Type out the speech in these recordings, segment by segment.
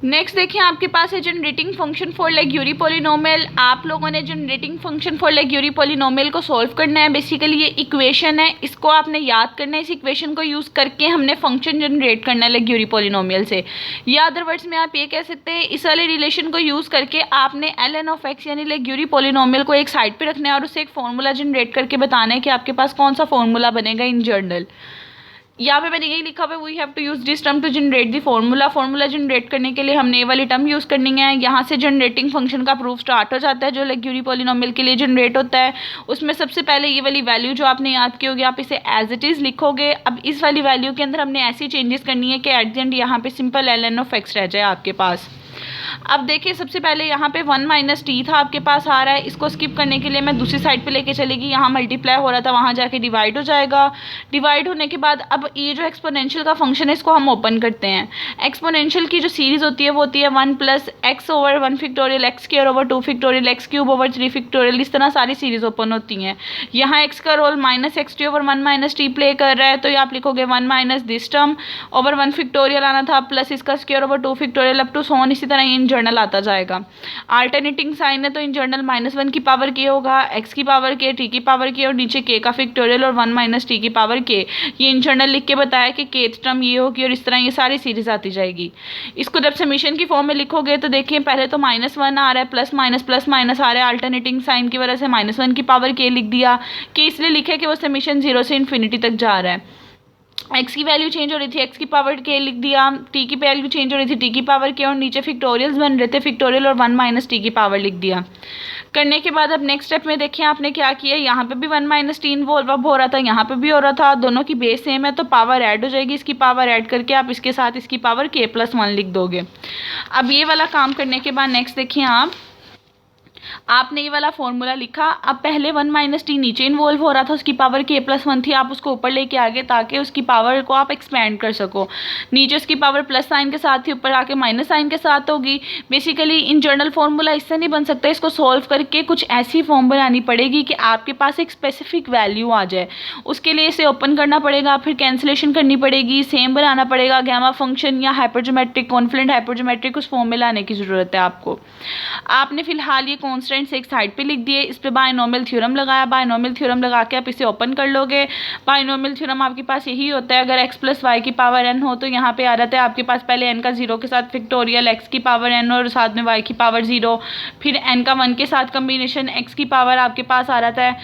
Next देखिए आपके पास है जनरेटिंग फंक्शन फॉर लेग्यूरी पॉलिनोमियल। आप लोगों ने जनरेटिंग फंक्शन फॉर लेग्यूरी पॉलिनोमियल को सॉल्व करना है। बेसिकली ये इक्वेशन है, इसको आपने याद करना है। इस इक्वेशन को यूज़ करके हमने फंक्शन जनरेट करना है लेग्यूरी पॉलिनोमियल से, या अदर वर्ड्स में आप ये कह सकते हैं इस वाले रिलेशन को यूज़ करके आपने ln(x) यानी लेग्यूरी पॉलिनोमियल को एक साइड पर रखना है और उससे एक फॉर्मूला जनरेट करके बताना है कि आपके पास कौन सा फॉर्मूला बनेगा इन जनरल। यहाँ पे मैंने यही लिखा हुआ है, we have to use this term to generate the formula. Formula generate करने के लिए हमने ये वाली टर्म यूज़ करनी है। यहाँ से जनरेटिंग फंक्शन का प्रूफ स्टार्ट हो जाता है जो लेग्यूरी पॉलिनोमियल के लिए जनरेट होता है। उसमें सबसे पहले ये वाली वैल्यू जो आपने याद की होगी, आप इसे एज इट इज़ लिखोगे। अब इस वाली वैल्यू के अंदर हमने ऐसी चेंजेस करनी है कि एट द एंड यहाँ पे सिंपल ln(x) रह जाए आपके पास। अब देखिए सबसे पहले यहाँ पे 1 - t था आपके पास आ रहा है, इसको स्किप करने के लिए मैं दूसरी साइड पे लेके चलेगी। यहाँ मल्टीप्लाई हो रहा था, वहाँ जाके डिवाइड हो जाएगा। डिवाइड होने के बाद अब ये जो एक्सपोनेंशियल का फंक्शन है इसको हम ओपन करते हैं। एक्सपोनेंशियल की जो सीरीज होती है वो होती है 1 + x/1 factorial x² / 2 factorial x³ / 3 factorial, इस तरह सारी सीरीज ओपन होती हैं। यहाँ x का रोल -xt/1 - t प्ले कर रहा है, तो ये आप लिखोगे 1 - दिस टर्म ओवर 1 फैक्टोरियल आना था प्लस इसका स्क्वायर/2 factorial up to so on, इसी तरह इन जर्नल आता जाएगा। अल्टरनेटिंग साइन है तो इन जर्नल -1 की पावर k होगा, x की पावर k, t की पावर k और नीचे k का फैक्टोरियल और 1 - t की पावर k। ये इन जर्नल लिख के बताया कि kth टर्म ये होगी और इस तरह ये सारी सीरीज आती जाएगी। इसको जब समीशन की फॉर्म में लिखोगे तो देखिए पहले तो -1 आ रहा है, प्लस माइनस आ रहा है। अल्टरनेटिंग साइन की वजह से -1 की पावर k लिख दिया। k इसलिए लिखे कि वो समीशन 0 से इन्फिनिटी तक जा रहा है। x की वैल्यू चेंज हो रही थी, x की पावर k लिख दिया। t की वैल्यू चेंज हो रही थी, t की पावर k, और नीचे फैक्टोरियल्स बन रहे थे, फैक्टोरियल और 1 - t की पावर लिख दिया। करने के बाद अब नेक्स्ट स्टेप में देखिए आपने क्या किया, यहाँ पे भी 1 - t इन्वॉल्व हो रहा था, यहाँ पे भी हो रहा था, दोनों की बेस सेम है तो पावर ऐड हो जाएगी। इसकी पावर ऐड करके आप इसके साथ इसकी पावर k+1 लिख दोगे। अब ये वाला काम करने के बाद नेक्स्ट देखिए आपने ये वाला फॉर्मूला लिखा। अब पहले 1 - t नीचे इन्वॉल्व हो रहा था, उसकी पावर k+1 थी, आप उसको ऊपर लेके आ गए ताकि उसकी पावर को आप एक्सपेंड कर सको। नीचे उसकी पावर प्लस साइन के साथ थी, ऊपर आके माइनस साइन के साथ होगी। बेसिकली इन जनरल फॉर्मूला इससे नहीं बन सकता, इसको सॉल्व करके कुछ ऐसी फॉर्म बनानी पड़ेगी कि आपके पास एक स्पेसिफिक वैल्यू आ जाए। उसके लिए इसे ओपन करना पड़ेगा, फिर कैंसिलेशन करनी पड़ेगी, सेम बनाना पड़ेगा, गामा फंक्शन या हाइपरजोमेट्रिक, कॉन्फ्लुएंट हाइपरजोमेट्रिक, उस फॉर्म में लाने की ज़रूरत है आपको। आपने फिलहाल ये कॉन्स्टेंट्स एक साइड पे लिख दिए, इस पे बायनोमियल थ्योरम लगाया। बायनोमियल थ्योरम लगा के आप इसे ओपन कर लोगे। बायनोमियल थ्योरम आपके पास यही होता है, अगर x + y की पावर n हो तो यहाँ पे आ जाता है आपके पास पहले n का 0 के साथ फैक्टोरियल, x की पावर n और साथ में y की पावर 0, फिर n का 1 के साथ कम्बिनेशन, x की पावर आपके पास आ जाता है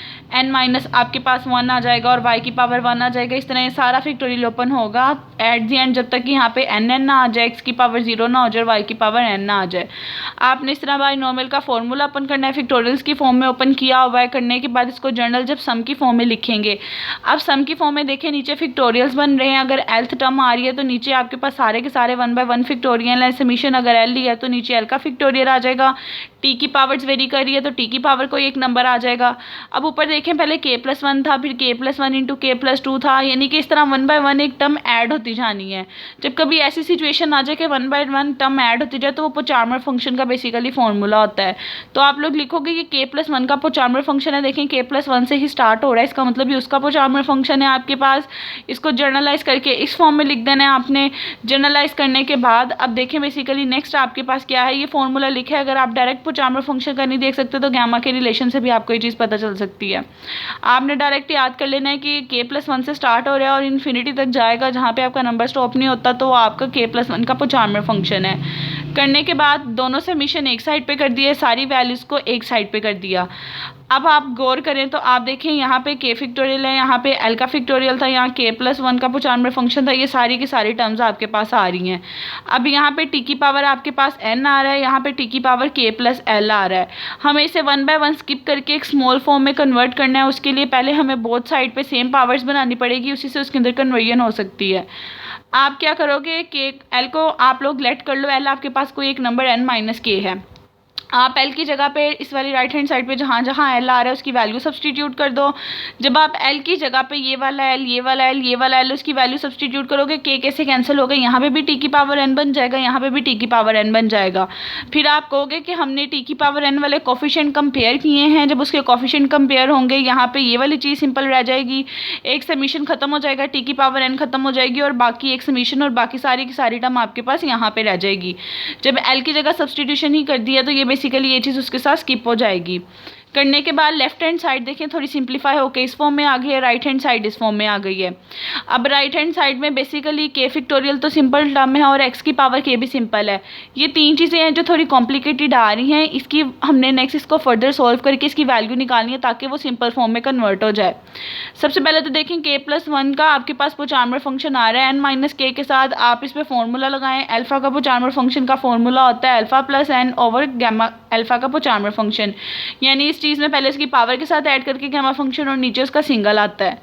n- आपके पास 1 आ जाएगा और y की पावर 1 आ जाएगा। इस तरह ये सारा फैक्टोरियल ओपन होगा एट दी एंड, जब तक कि यहाँ पे n ना आ जाए, x की पावर 0 ना हो जाए और y की पावर n ना आ जाए। आपने इस तरह बायनोमियल का फॉर्मूला ओपन करना है, फैक्टोरियल्स की फॉर्म में ओपन किया हुआ है। करने के बाद इसको जर्नल जब सम की फॉर्म में लिखेंगे, अब सम की फॉर्म में देखें नीचे फैक्टोरियल्स बन रहे हैं। अगर एल्थ टर्म आ रही है तो नीचे आपके पास सारे के सारे 1/1 फैक्टोरियल है। समीशन अगर एल ली है तो नीचे एल का फैक्टोरियल आ जाएगा। टी की पावर्स वेरी कर रही है तो टी की पावर कोई एक नंबर आ जाएगा। अब ऊपर देखें पहले k+1 था, फिर k+1 × k+2 था, यानी कि इस तरह 1/1 एक टर्म ऐड होती जानी है। जब कभी ऐसी सिचुएशन आ जाए कि 1/1 टर्म ऐड होती जाए तो वो पोचार्मर फंक्शन का बेसिकली फॉर्मूला होता है। तो आप लोग लिखोगे कि k+1 का पोचार्मर फंक्शन है। देखें k+1 से ही स्टार्ट हो रहा है, इसका मतलब ये उसका पोचार्मर फंक्शन है आपके पास। इसको जर्नलाइज करके इस फॉर्म में लिख देना है आपने। जर्नलाइज करने के बाद अब देखें बेसिकली नेक्स्ट आपके पास क्या है, ये फॉर्मूला लिखा है। अगर आप डायरेक्ट पोचार्मर फंक्शन का नहीं देख सकते तो गामा के रिलेशन से भी आपको ये चीज़ पता चल सकती है। आपने डायरेक्ट याद कर लेना है कि k+1 से स्टार्ट हो रहा है और इन्फिनिटी तक जाएगा, जहाँ पे आपका नंबर स्टॉप नहीं होता तो वो आपका k+1 का पोचार्मर फंक्शन है। करने के बाद दोनों समीशन एक साइड पे कर दिए, सारी वैल्यूज़ को एक साइड पे कर दिया। अब आप गौर करें तो आप देखें यहाँ पे k फैक्टोरियल है, यहाँ पे l का फैक्टोरियल था, यहाँ k+1 का पोचार्मर फंक्शन था। ये सारी की सारी टर्म्स आपके पास आ रही हैं। अब यहाँ पे t की पावर आपके पास n आ रहा है, यहाँ पे t की पावर k+l आ रहा है। हमें इसे 1/1 स्किप करके एक स्मॉल फॉर्म में कन्वर्ट करना है। उसके लिए पहले हमें बोथ साइड पे सेम पावर्स बनानी पड़ेगी, उसी से उसके अंदर कन्वर्जन हो सकती है। आप क्या करोगे कि l को आप लोग लेट कर लो, l आपके पास कोई एक नंबर n - k है। आप एल की जगह पे इस वाली राइट हैंड साइड पे जहाँ जहाँ एल आ रहा है उसकी वैल्यू सब्सटीट्यूट कर दो। जब आप एल की जगह पे ये वाला एल, ये वाला एल, ये वाला एल उसकी वैल्यू सब्सटीट्यूट करोगे, के कैसे कैंसिल हो गए, यहाँ पे भी टी की पावर एन बन जाएगा, यहाँ पे भी टी की पावर एन बन जाएगा। फिर आप कहोगे कि हमने टी की पावर एन वाले कोफिशिएंट कंपेयर किए हैं, जब उसके कोफिशिएंट कंपेयर होंगे यहाँ पे ये वाली चीज़ सिंपल रह जाएगी, एक समीशन खत्म हो जाएगा, टी की पावर एन खत्म हो जाएगी और बाकी एक समीशन और बाकी सारी की सारी टर्म आपके पास यहाँ पे रह जाएगी। जब एल की जगह सब्सटीट्यूशन ही कर दिया तो ये बेसिकली ये चीज़ उसके साथ स्किप हो जाएगी। करने के बाद लेफ्ट हैंड साइड देखें थोड़ी सिंप्लीफाई होकर इस फॉर्म में आ गई है, राइट हैंड साइड इस फॉर्म में आ गई है। अब राइट हैंड साइड में बेसिकली के फैक्टोरियल तो सिंपल टर्म है और एक्स की पावर के भी सिंपल है। ये तीन चीज़ें हैं जो थोड़ी कॉम्प्लिकेटेड आ रही हैं, इसकी हमने नेक्स्ट इसको फर्दर सॉल्व करके इसकी वैल्यू निकालनी है ताकि वो सिंपल फॉर्म में कन्वर्ट हो जाए। सबसे पहले तो देखें k+1 का आपके पास पोचार्मर फंक्शन आ रहा है n - k के साथ, आप इस पर फॉर्मूला लगाएं। अल्फा का पोचार्मर फंक्शन का फॉर्मूला होता है alpha plus n over gamma alpha का पोचार्मर फंक्शन, यानी इस चीज़ में पहले इसकी पावर के साथ ऐड करके गैमा फंक्शन और नीचे उसका सिंगल आता है।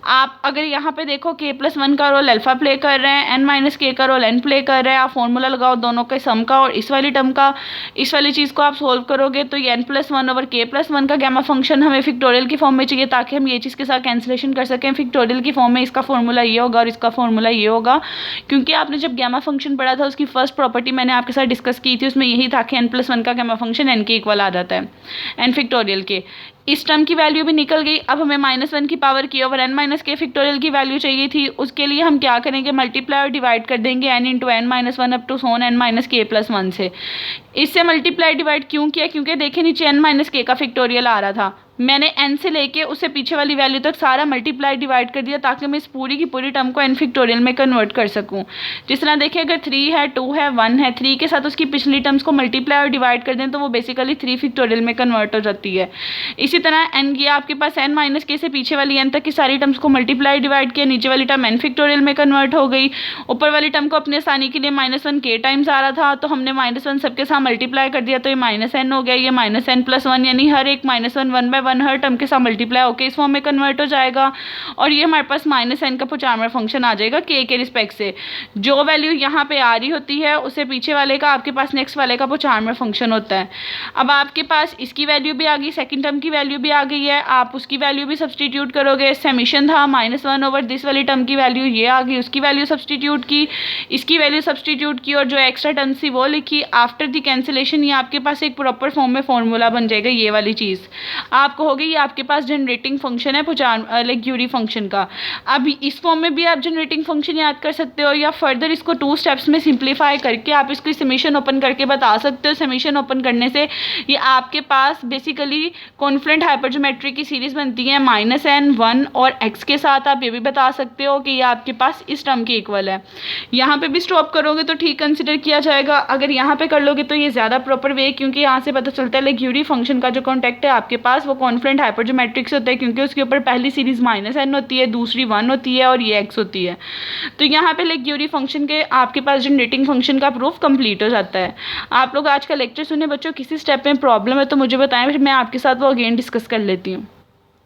आप अगर यहाँ पे देखो k+1 का रोल अल्फा प्ले कर रहे हैं, n - k का रोल n प्ले कर रहा है, आप फॉर्मूला लगाओ दोनों के सम का और इस वाली टर्म का, इस वाली चीज़ को आप सोल्व करोगे तो ये n+1 ओवर k+1 का गैमा फंक्शन हमें फिक्टोरियल की फॉर्म में चाहिए ताकि हम ये चीज़ के साथ कैंसिलेशन कर सकें। फिक्टोरियल की फॉर्म में इसका फॉर्मूला ये होगा और इसका फॉर्मूला ये होगा, क्योंकि आपने जब गैमा फंक्शन पढ़ा था उसकी फर्स्ट प्रॉपर्टी मैंने आपके साथ डिस्कस की थी, उसमें यही था कि n+1 का गैमा फंक्शन n के इक्वल आ जाता है, n फिक्टोरियल के। इस टर्म की वैल्यू भी निकल गई। अब हमें -1 की power k over n - k factorial की वैल्यू चाहिए थी, उसके लिए हम क्या करेंगे, मल्टीप्लाई और डिवाइड कर देंगे n × n - 1 अप टू सोन n - k+1 से। इससे मल्टीप्लाई डिवाइड क्यों किया, क्योंकि देखें नीचे n - k का फैक्टोरियल आ रहा था, मैंने n से लेके उससे पीछे वाली वैल्यू तक सारा मल्टीप्लाई डिवाइड कर दिया ताकि मैं इस पूरी की पूरी टर्म को n फैक्टोरियल में कन्वर्ट कर सकूं। जिस तरह देखिए अगर 3 है, 2 है, 1 है, 3 के साथ उसकी पिछली टर्म्स को मल्टीप्लाई और डिवाइड कर दें तो वो बेसिकली 3 फैक्टोरियल में कन्वर्ट हो जाती है। इसी तरह n ये आपके पास n - k से पीछे वाली n तक की सारी टर्म्स को मल्टीप्लाई डिवाइड किया, नीचे वाली टर्म n फैक्टोरियल में कन्वर्ट हो गई। ऊपर वाली टर्म को अपने आसानी के लिए -1 k टाइम्स आ रहा था तो हमने -1 सबके साथ मल्टीप्लाई कर दिया तो ये -n हो गया, ये -n+1, यानी हर एक -1 1/1 हर टर्म के साथ मल्टीप्लाई होकर इस फॉर्म में कन्वर्ट हो जाएगा और ये हमारे पास -n का पोचार्मर फंक्शन आ जाएगा k के रिस्पेक्ट से। जो वैल्यू यहाँ पे आ रही होती है उससे पीछे वाले का आपके पास नेक्स्ट वाले का पोचार्मर फंक्शन होता है। अब आपके पास इसकी वैल्यू भी आ गई, सेकंड टर्म की वैल्यू भी आ गई है, आप उसकी वैल्यू भी सब्सटीट्यूट करोगे। समीशन था -1 ओवर दिस वाली टर्म की वैल्यू ये आ गई, उसकी वैल्यू सब्सटीट्यूट की, इसकी वैल्यू सब्सटीट्यूट की और जो एक्स्ट्रा टर्म थी वो लिखी। आफ्टर द कैंसिलेशन ये आपके पास एक प्रॉपर फॉर्म में फॉर्मूला बन जाएगा, ये वाली चीज़ आप कहोगे ये आपके पास जनरेटिंग फंक्शन है लेग्यूरी फंक्शन का। अब इस फॉर्म में भी आप जनरेटिंग फंक्शन याद कर सकते हो या फर्दर इसको 2 स्टेप्स में सिंप्लीफाई करके आप इसकी समीशन ओपन करके बता सकते हो। समीशन ओपन करने से ये आपके पास बेसिकली कॉन्फ्लुएंट हाइपरजोमेट्री की सीरीज बनती है -n 1 और x के साथ। आप ये भी बता सकते हो कि ये आपके पास इस टर्म के इक्वल है। यहाँ पे भी स्टॉप करोगे तो ठीक कंसिडर किया जाएगा, अगर यहाँ पे कर लोगे तो ये ज़्यादा प्रॉपर वे, क्योंकि यहाँ से पता चलता है लेग्यूरी फंक्शन का जो कॉन्टेक्ट है आपके पास वो कॉन्फ्लुएंट हाइपरजोमेट्रिक से होता है, क्योंकि उसके ऊपर पहली सीरीज -n होती है, दूसरी 1 होती है और ये x होती है। तो यहाँ पे लेग्यूरी फंक्शन के आपके पास जनरेटिंग फंक्शन का प्रूफ कंप्लीट हो जाता है। आप लोग आज का लेक्चर सुने बच्चों, किसी स्टेप में प्रॉब्लम है तो मुझे बताएं, फिर मैं आपके साथ वो अगेन डिस्कस कर लेती हूँ।